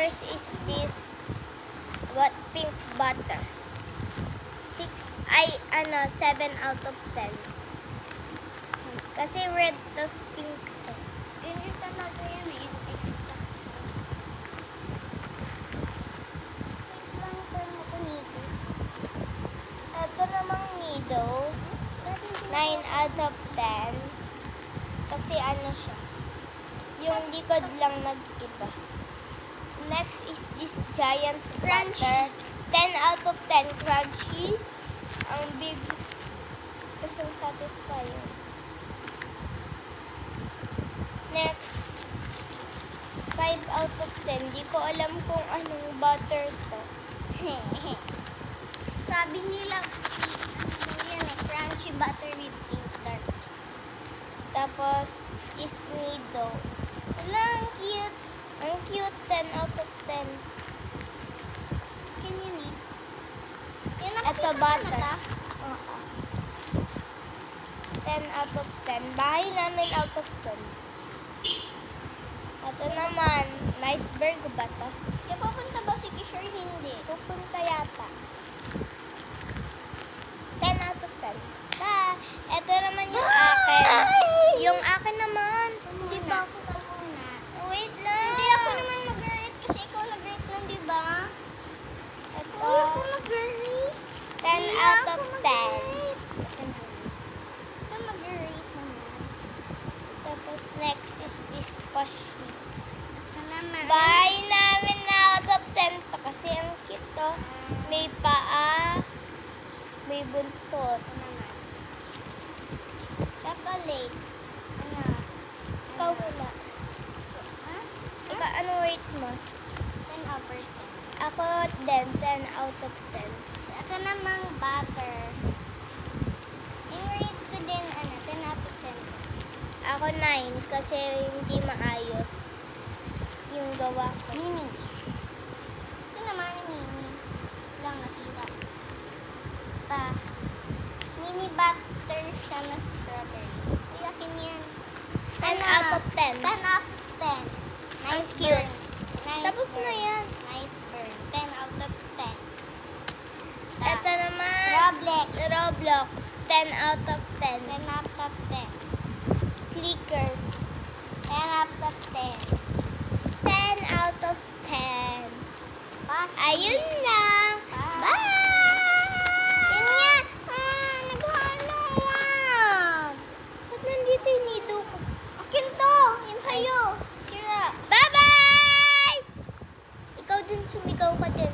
First is this pink butter. 7 out of 10. Kasi red tas pink. Ganyan talaga yan eh. Yung extra. Wait lang, parang ako nito. Ito namang nido. 9 out of 10. Kasi ano siya. Yung likod lang nag-iba. Next is this giant Crunchy. butter. 10 out of 10. Crunchy. Ang big. Kasi satisfying. Next. 5 out of 10. Di ko alam kung anong butter to. Sabi nila, yan eh, crunchy butter with butter. Tapos is nido. Wala, ang cute. Ang cute. 10 out of 10. Ganyan eh. Yan ang Ito butter. 10 out of 10. Bahay namin out of 10. Ito naman, iceberg ba to? Kaya papunta ba si Kisher? Hindi. Pupunta yata. 10 out of 10. Ito naman yung akin. Yung akin naman. Hindi ba ako muna? Wait lang. Hindi ako naman mag-rate kasi ikaw nag-rate nun, di ba? Ito. Uy, ako mag-rate. 10 out of 10. Ikaw mag-rate naman. Tapos next is this squash mix. Ito naman. Bahay namin na out of 10 to kasi ang cute to. May paa, may buntot. Ito naman. Chocolate. Ano? Ikaw wala. Ha? Ikaw, ano rate mo? 10 over 10. Ako din, 10 out of 10. So, ito namang butter. Yung rate ko din, 10 out of 10. Ako 9 kasi hindi maayos yung gawa ko. Mini. Ito naman mini. Lang nasira. Mini butter siya na strawberry. Uy, akin yan. 10 out of 10. 10 out of 10. Ang cute. Nice Tapos burn. na yan. Nice burn. 10 out of 10. Ito naman, Roblox. Roblox. 10 out of 10. 10 out of 10. Clickers. 10 out of 10. 10 out of 10. Bakit? Ayun lang. Bye. Bye! Ganyan. Naghalawag. Ba't nandito yung nido ko? Akin to. Yan sa'yo. Sira. Bye-bye! Ikaw din, sumigaw ka din.